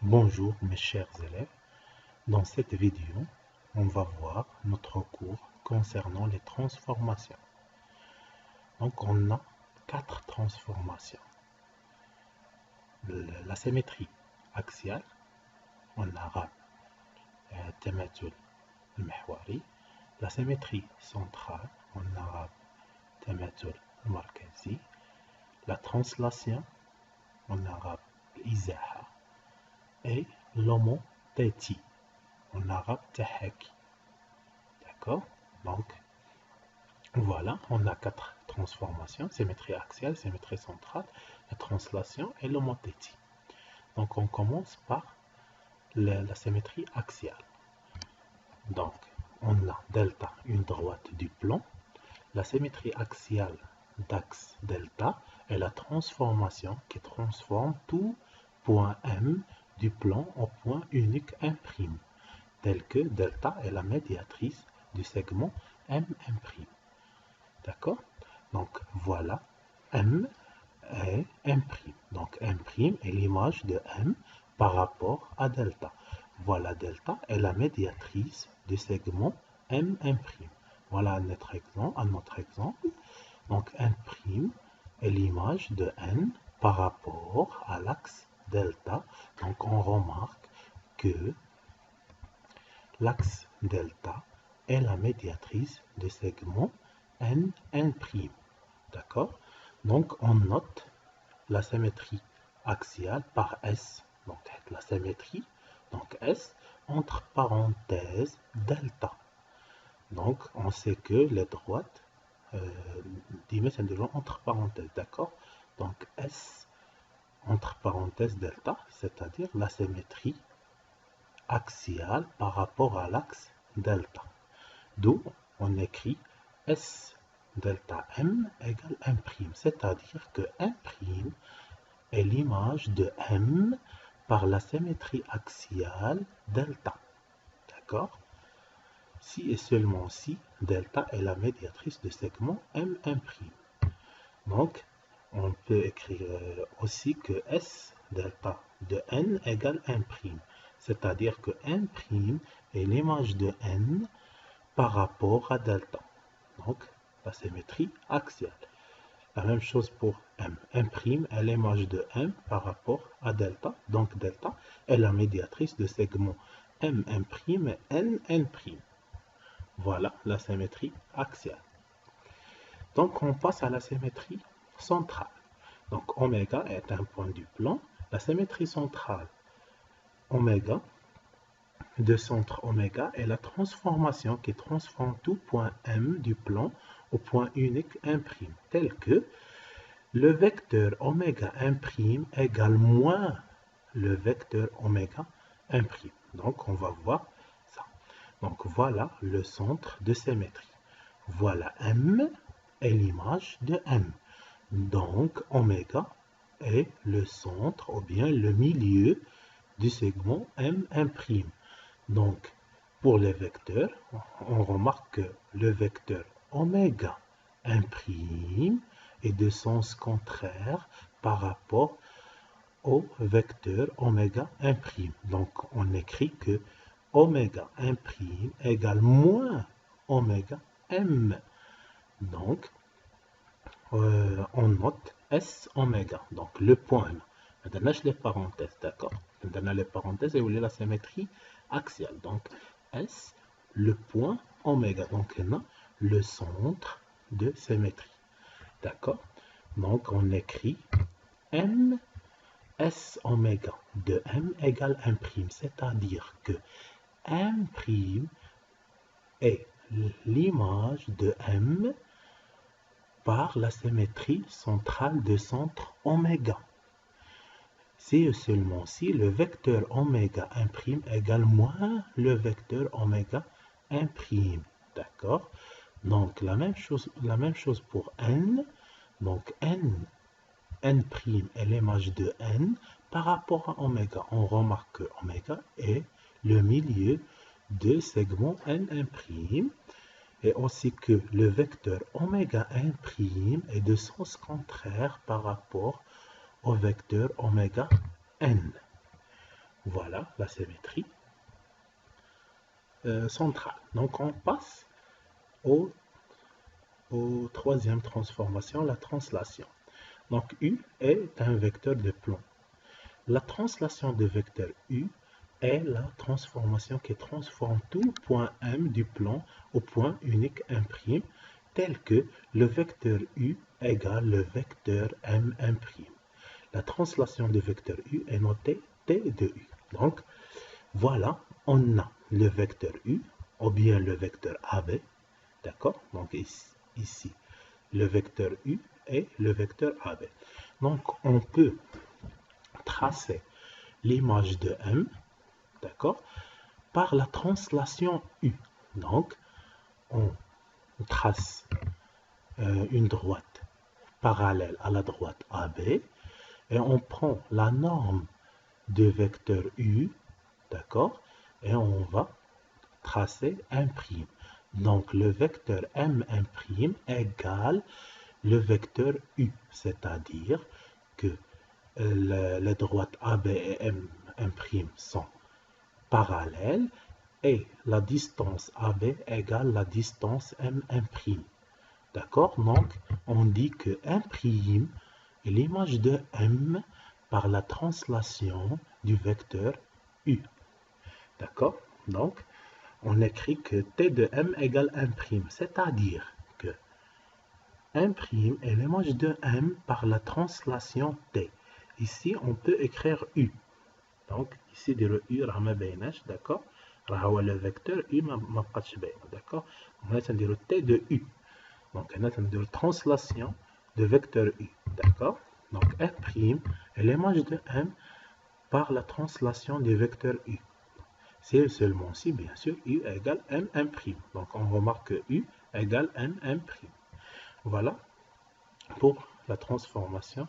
Bonjour mes chers élèves, dans cette vidéo, on va voir notre cours concernant les transformations. Donc on a 4 transformations. La symétrie axiale, en arabe, tamathul al-mahwari. La symétrie centrale, en arabe, tamathul al-markazi. La translation, en arabe, izaha. Et l'homotétie, en arabe tahaki. D'accord? Donc, voilà, on a 4 transformations, symétrie axiale, symétrie centrale, la translation et l'homotétie. Donc, on commence par la symétrie axiale. Donc, on a delta, une droite du plan. La symétrie axiale d'axe delta est la transformation qui transforme tout point M du plan au point unique M', tel que delta est la médiatrice du segment M'. D'accord? Donc voilà, M est M'. Donc M' est l'image de M par rapport à delta. Voilà, delta est la médiatrice du segment M'. Voilà notre exemple. Donc M' est l'image de N par rapport à l'axe delta. Donc on remarque que l'axe delta est la médiatrice du segment N'. D'accord? Donc on note la symétrie axiale par S. Donc la symétrie, donc S, entre parenthèses delta. Donc on sait que les droites c'est entre parenthèses, d'accord? Donc S entre parenthèses delta, c'est-à-dire la symétrie axiale par rapport à l'axe delta. D'où on écrit S delta M égale M', c'est-à-dire que M' est l'image de M par la symétrie axiale delta. D'accord? Si et seulement si delta est la médiatrice du segment M'. Donc, on peut écrire aussi que S delta de N égale M', c'est-à-dire que M' est l'image de N par rapport à delta. Donc, la symétrie axiale. La même chose pour M. M' est l'image de M par rapport à delta. Donc, delta est la médiatrice de segment M', et N'. Voilà la symétrie axiale. Donc, on passe à la symétrie centrale. Donc, oméga est un point du plan. La symétrie centrale, oméga, de centre oméga est la transformation qui transforme tout point M du plan au point unique 1', tel que le vecteur oméga 1' égale moins le vecteur oméga 1'. Donc, on va voir ça. Donc, voilà le centre de symétrie. Voilà M est l'image de M. Donc, oméga est le centre ou bien le milieu du segment M'. Donc, pour les vecteurs, on remarque que le vecteur oméga 1' est de sens contraire par rapport au vecteur oméga 1'. Donc, on écrit que oméga 1' égale moins oméga M. Donc, on note S oméga, donc le point. Maintenant, les parenthèses, d'accord? Maintenant, les parenthèses et la symétrie axiale. Donc, S, le point oméga. Donc, on a le centre de symétrie. D'accord? Donc, on écrit M S oméga de M égale 1', c'est-à-dire que M' est l'image de M par la symétrie centrale de centre oméga. Si et seulement si le vecteur oméga 1' égale moins le vecteur oméga 1'. D'accord? Donc la même chose pour N. Donc N' est l'image de N par rapport à oméga. On remarque que oméga est le milieu de segment N'. Et aussi que le vecteur oméga 1' est de sens contraire par rapport au vecteur oméga n. Voilà la symétrie centrale. Donc on passe au troisième transformation, la translation. Donc U est un vecteur de plomb. La translation de vecteur U est la transformation qui transforme tout point M du plan au point unique imprime, tel que le vecteur U égale le vecteur M imprime. La translation de vecteur U est notée T de U. Donc, voilà, on a le vecteur U, ou bien le vecteur AB, d'accord? Donc ici, le vecteur U et le vecteur AB. Donc, on peut tracer l'image de M, d'accord, par la translation U. Donc, on trace une droite parallèle à la droite AB et on prend la norme de vecteur U, d'accord, et on va tracer M'. Donc, le vecteur M' égale le vecteur U, c'est-à-dire que les droites AB et M' sont parallèles et la distance AB égale la distance M'. D'accord? Donc, on dit que M' est l'image de M par la translation du vecteur U. D'accord? Donc, on écrit que T de M égale M', c'est-à-dire que M' est l'image de M par la translation T. Ici, on peut écrire U. Donc, ici, le U, d'accord? Le vecteur U, d'accord? On va dire T de U. Donc, on a une translation de vecteur U. D'accord? Donc, F' est l'image de M par la translation du vecteur U. C'est seulement si, bien sûr, U égale M'. Donc, on remarque que U égale M'. Voilà pour la transformation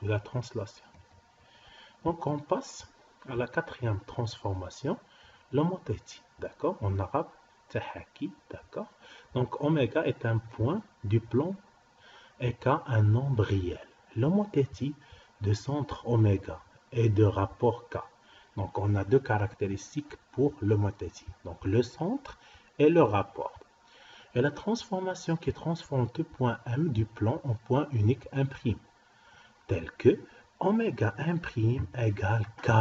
de la translation. Donc, on passe à la quatrième transformation, l'homothétie. D'accord? En arabe, tahaki. D'accord? Donc, oméga est un point du plan et K un nombre réel. L'homothétie de centre oméga et de rapport K. Donc, on a deux caractéristiques pour l'homothétie. Donc, le centre et le rapport. Et la transformation qui transforme tout point M du plan en point unique imprime, tel que oméga imprime égale K,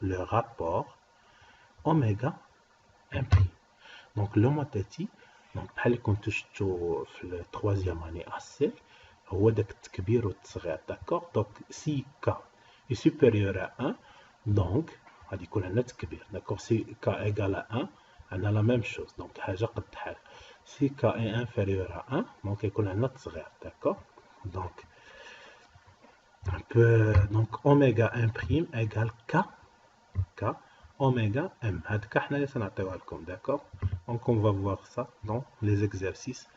le rapport oméga imprime. Donc, l'homothétie, donc, بحال كنتو شفتو في التروازيام année AC, هو داك التكبير والتصغير. D'accord? Donc, si K est supérieur à 1, donc, غادي يكون عندنا تكبير. D'accord? Si K égale à 1, on a la même chose. Donc, حاجة قد حال. Si K est inférieur à 1, donc يكون عندنا تصغير. D'accord? Donc, oméga imprime égale K oméga M. هاد K حنا اللي سنعطيوها لكم. D'accord? Donc, on va voir ça dans les exercices.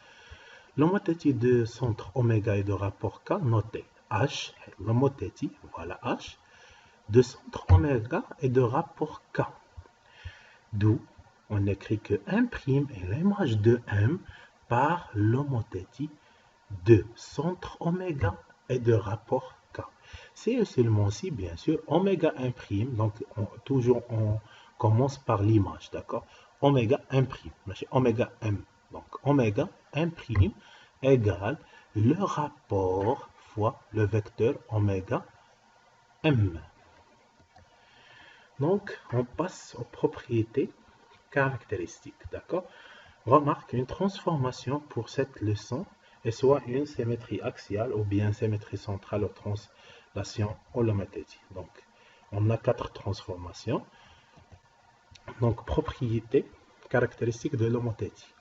L'homothétie de centre oméga et de rapport K, notez H, l'homothétie, voilà H, de centre oméga et de rapport K. D'où on écrit que M' est l'image de M par l'homothétie de centre oméga et de rapport K. C'est seulement si, bien sûr, oméga imprime, donc toujours on commence par l'image, d'accord? Oméga imprime, oméga M. Donc oméga imprime égale le rapport fois le vecteur oméga M. Donc on passe aux propriétés caractéristiques, d'accord? Remarque, une transformation pour cette leçon est soit une symétrie axiale ou bien symétrie centrale ou translation holomothétie. Donc, on a 4 transformations. Donc, propriété caractéristique de l'homothétie.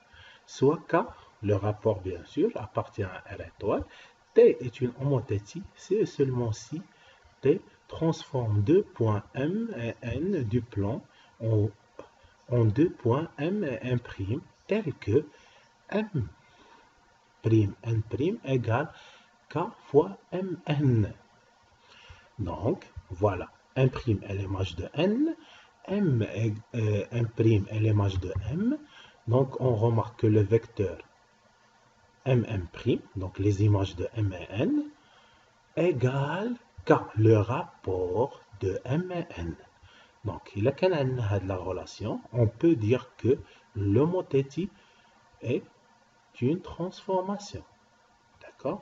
Soit K, le rapport bien sûr, appartient à R étoile. T est une homothétie, c'est seulement si T transforme deux points M et N du plan en deux points M et M', tel que M' N' égale K fois Mn. Donc, voilà, M' est l'image de N, M' est l'image de M. Donc, on remarque que le vecteur MM', donc les images de M et N, égale K, le rapport de M et N. Donc, il a la relation, on peut dire que l'homothétie est une transformation. D'accord?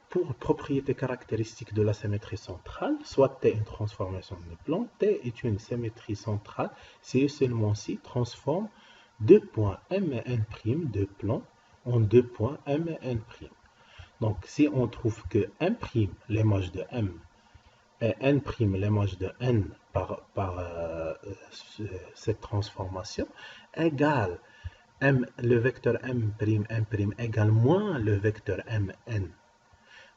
Pour propriété caractéristique de la symétrie centrale, soit T est une transformation de plan, T est une symétrie centrale si et seulement si transforme deux points M et N' de plan en deux points M et N'. Donc, si on trouve que M', l'image de M, et N', l'image de N par cette transformation, égale le vecteur M', M' égale moins le vecteur Mn.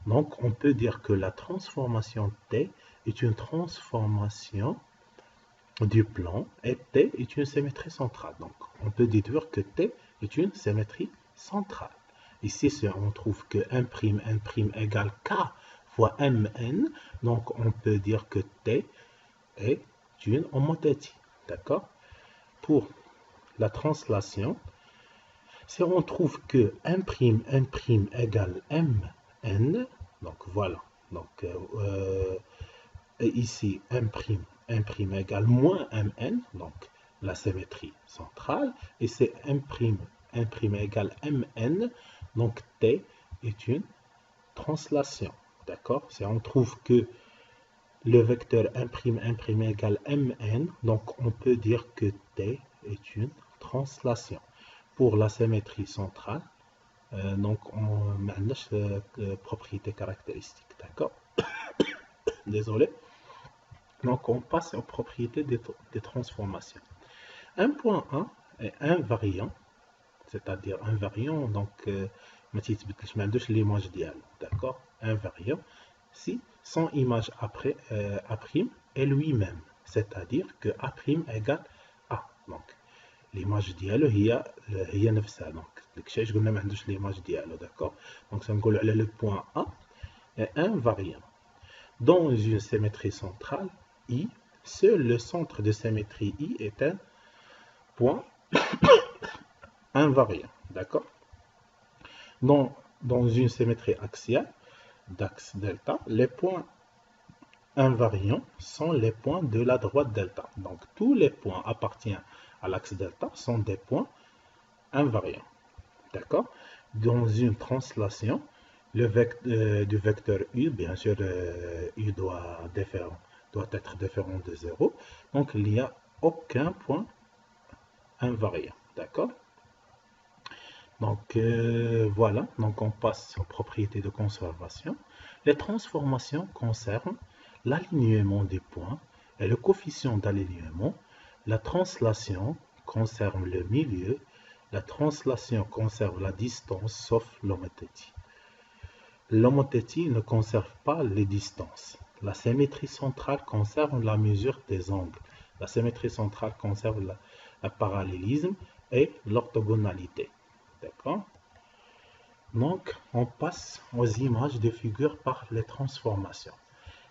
Donc, on peut dire que la transformation T est une transformation du plan et T est une symétrie centrale. Donc, on peut déduire que T est une symétrie centrale. Ici, on trouve que N' égale K fois Mn. Donc, on peut dire que T est une homothétie. D'accord? Pour la translation, si on trouve que N' égale Mn, donc voilà, donc et ici M', égale moins Mn, donc la symétrie centrale, et c'est M' égale Mn, donc T est une translation. D'accord? Si on trouve que le vecteur M' égale Mn, donc on peut dire que T est une translation. Pour la symétrie centrale, donc on a propriété caractéristique. D'accord? Désolé. Donc on passe aux propriétés des transformations. 1.1 est invariant, c'est-à-dire invariant, donc ما عندوش l'image ديالو. D'accord? Invariant si son image après A' est lui-même, c'est-à-dire que A' égale A. Donc l'image ديالو هي نفسها. Donc داكشي علاش قلنا ما عندوش l'image ديالو. D'accord? Donc سنقولوا على le point A est invariant. Dans une symétrie centrale I, seul le centre de symétrie I est un point invariant. D'accord? Dans une symétrie axiale d'axe delta, les points invariants sont les points de la droite delta. Donc tous les points appartiennent à l'axe delta sont des points invariants. D'accord? Dans une translation, du vecteur U, bien sûr, U doit être différent de 0. Donc il n'y a aucun point invariant. D'accord? Donc voilà, donc on passe aux propriétés de conservation. Les transformations concernent l'alignement des points et le coefficient d'alignement. La translation concerne le milieu. La translation conserve la distance sauf l'homothétie. L'homothétie ne conserve pas les distances. La symétrie centrale conserve la mesure des angles. La symétrie centrale conserve le parallélisme et l'orthogonalité. D'accord? Donc, on passe aux images de figures par les transformations.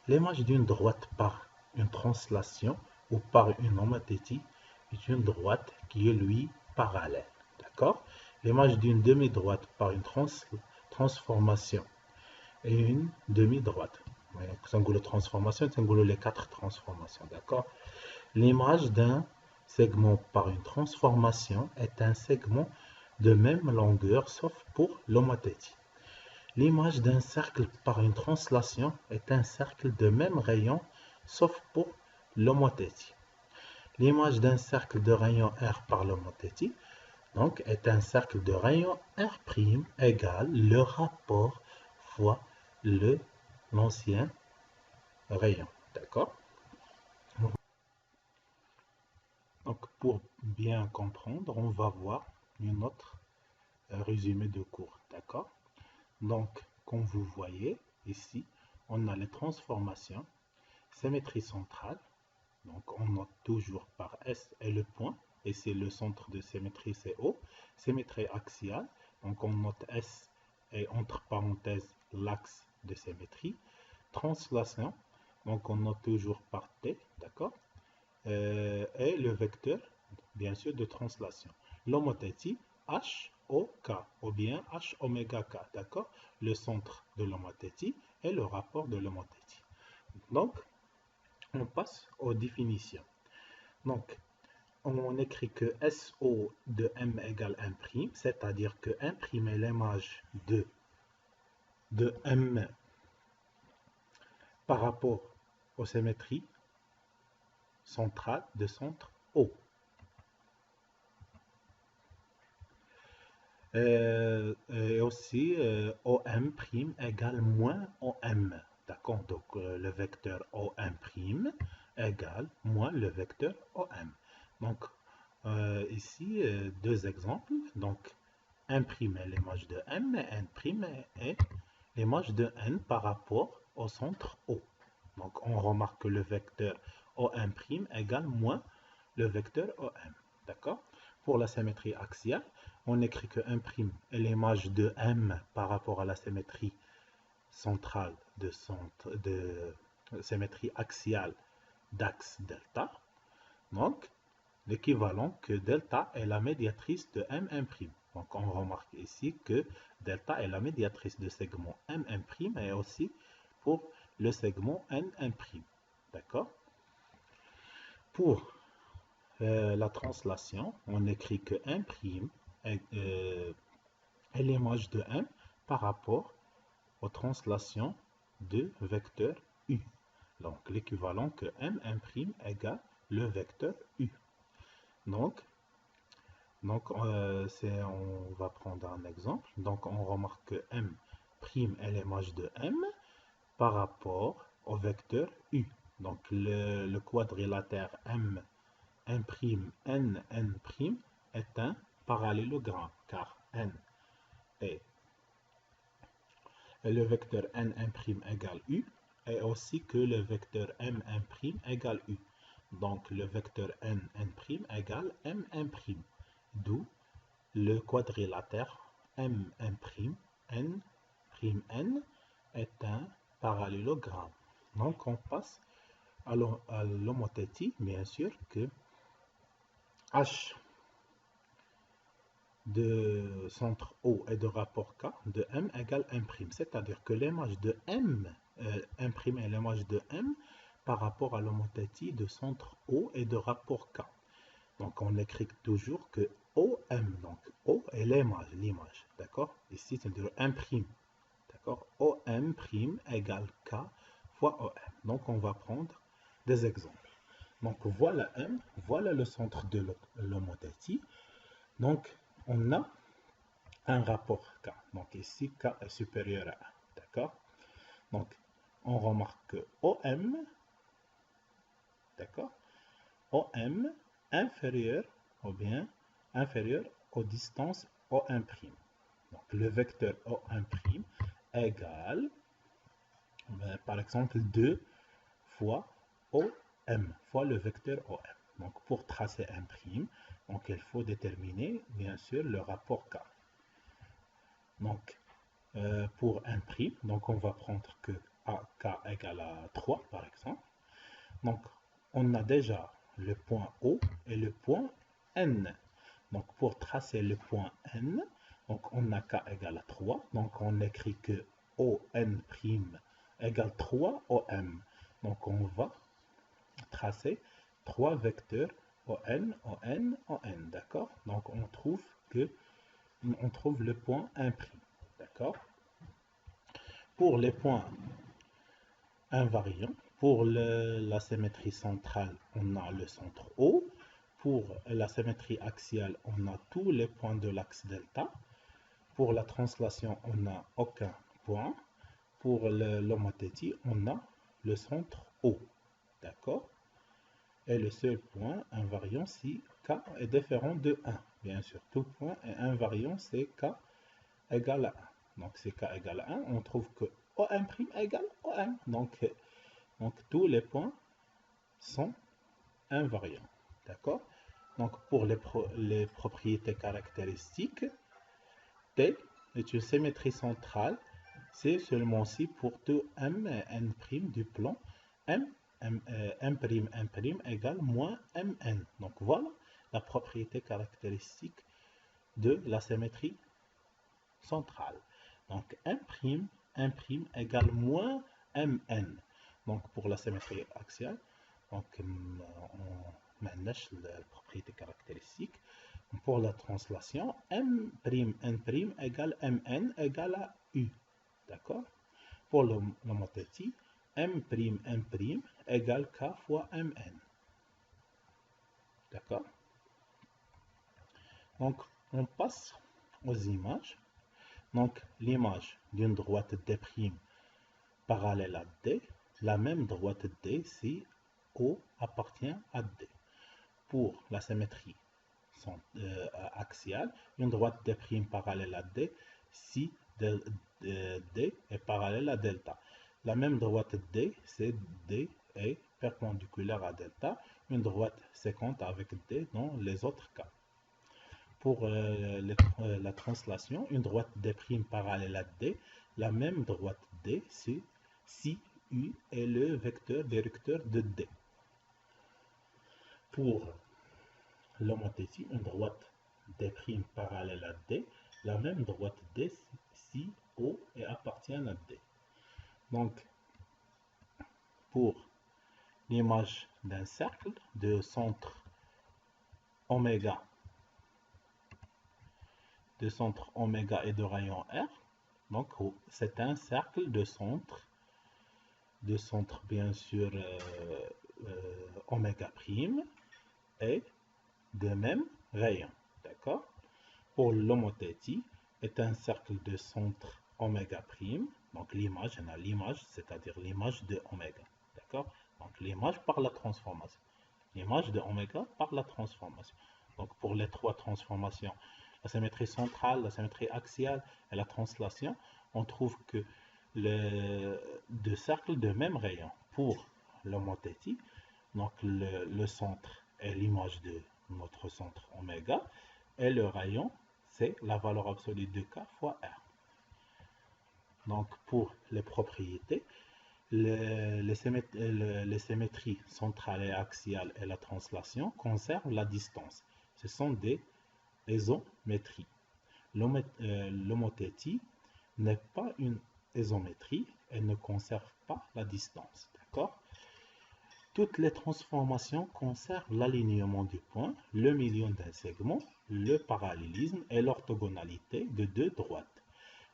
L'image d'une droite par une translation ou par une homothétie est une droite qui est lui parallèle. D'accord? L'image d'une demi-droite par une transformation et une demi-droite. Transformation, les quatre transformations. D'accord? L'image d'un segment par une transformation est un segment de même longueur sauf pour l'homothétie. L'image d'un cercle par une translation est un cercle de même rayon sauf pour l'homothétie. L'image d'un cercle de rayon R par l'homothétie donc est un cercle de rayon R' égale le rapport fois l'ancien rayon. D'accord? Donc pour bien comprendre, on va voir une autre résumé de cours. D'accord? Donc, comme vous voyez ici, on a les transformations, symétrie centrale. Donc, on note toujours par S et le point. Et c'est le centre de symétrie, c'est O. Symétrie axiale. Donc, on note S et entre parenthèses l'axe de symétrie. Translation. Donc, on note toujours par T. D'accord? Et le vecteur, bien sûr, de translation. L'homothétie, H, O, K, ou bien H, oméga K, d'accord? Le centre de l'homothétie et le rapport de l'homothétie. Donc, On passe aux définitions. Donc, on écrit que SO de M égale 1', c'est-à-dire que 1' est l'image de M par rapport aux symétries centrales de centre O. Et aussi OM' égale moins OM. D'accord? Donc le vecteur OM' égale moins le vecteur OM. Donc ici, deux exemples. Donc 1' est l'image de M et 1' est l'image de N par rapport au centre O. Donc on remarque que le vecteur OM' égale moins le vecteur OM. D'accord? Pour la symétrie axiale, on écrit que 1' est l'image de M par rapport à la symétrie centrale de symétrie axiale d'axe delta. Donc, l'équivalent que delta est la médiatrice de M'. Donc, on remarque ici que delta est la médiatrice de segment M', et aussi pour le segment N'. D'accord? Pour la translation, on écrit que 1' est l'image de M par rapport aux translations de vecteur U. Donc, l'équivalent que M' égale le vecteur U. Donc on va prendre un exemple. Donc, on remarque que M' est l'image de M par rapport au vecteur U. Donc, le quadrilatère M', N', est un parallélogramme, car N est le vecteur N' égale U, et aussi que le vecteur M' égale U. Donc, le vecteur N' égale M', d'où le quadrilatère M', N', N est un parallélogramme. Donc, on passe à l'homothétie, bien sûr, que H de centre O et de rapport K de M égale 1'. C'est-à-dire que l'image de M, 1' est l'image de M par rapport à l'homothétie de centre O et de rapport K. Donc on écrit toujours que OM, donc O est l'image, d'accord? Ici c'est de 1', d'accord? OM' égale K fois OM. Donc on va prendre des exemples. Donc voilà M, voilà le centre de l'homothétie. Donc on a un rapport K. Donc ici, K est supérieur à 1. D'accord? Donc, on remarque que OM, d'accord? OM inférieur, ou bien inférieur aux distances OM'. Donc, le vecteur OM' égale, par exemple, 2 fois OM, fois le vecteur OM. Donc, pour tracer 1', donc il faut déterminer, bien sûr, le rapport K. Donc, pour 1', donc on va prendre que K égale à 3, par exemple. Donc, on a déjà le point O et le point N. Donc, pour tracer le point N, donc on a K égale à 3. Donc, on écrit que ON' égale 3 OM. Donc, on va tracer 3 vecteurs ON, ON, ON. D'accord? Donc, on trouve le point 1'. D'accord? Pour les points invariants, pour la symétrie centrale, on a le centre O. Pour la symétrie axiale, on a tous les points de l'axe delta. Pour la translation, on n'a aucun point. Pour l'homothétie, on a le centre O. D'accord? Et le seul point invariant si K est différent de 1. Bien sûr, tout point est invariant, c'est K égale à 1. Donc, c'est K égale à 1. On trouve que OM' égale OM. Donc, tous les points sont invariants. D'accord? Donc, pour les propriétés caractéristiques, T est une symétrie centrale. C'est seulement si pour tout M et N' du plan M, M', égale moins Mn. Donc, voilà la propriété caractéristique de la symétrie centrale. Donc, 1' égale moins Mn. Donc, pour la symétrie axiale, Donc, on manage la propriété caractéristique. Pour la translation, m'N' égale Mn égale à U. D'accord? Pour l'homothétie, m'N' égale K fois Mn. D'accord? Donc, on passe aux images. Donc, l'image d'une droite D' parallèle à D, la même droite D si O appartient à D. Pour la symétrie axiale, une droite D' parallèle à D si D est parallèle à delta. La même droite D, c'est D est perpendiculaire à delta. Une droite séquente avec D dans les autres cas. Pour la translation, une droite D' parallèle à D, la même droite D si U est le vecteur directeur de D. Pour l'homothétie, une droite D' parallèle à D, la même droite D si O appartient à D. Donc, pour l'image d'un cercle de centre oméga et de rayon R, donc c'est un cercle de centre bien sûr oméga prime et de même rayon. D'accord? Pour l'homothétie, est un cercle de centre oméga prime, donc l'image, on a l'image, c'est-à-dire l'image de oméga. D'accord? Donc l'image par la transformation. L'image de oméga par la transformation. Donc pour les trois transformations, la symétrie centrale, la symétrie axiale et la translation, on trouve que deux cercles de même rayon. Pour l'homothétie, donc le centre est l'image de notre centre oméga et le rayon, c'est la valeur absolue de K fois R. Donc pour les propriétés, les symétries centrale et axiale et la translation conservent la distance. Ce sont des isométries. L'homothétie n'est pas une isométrie, elle ne conserve pas la distance. D'accord? Toutes les transformations conservent l'alignement du point, le milieu d'un segment, le parallélisme et l'orthogonalité de deux droites.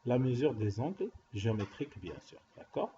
La mesure des angles géométriques, bien sûr. D'accord?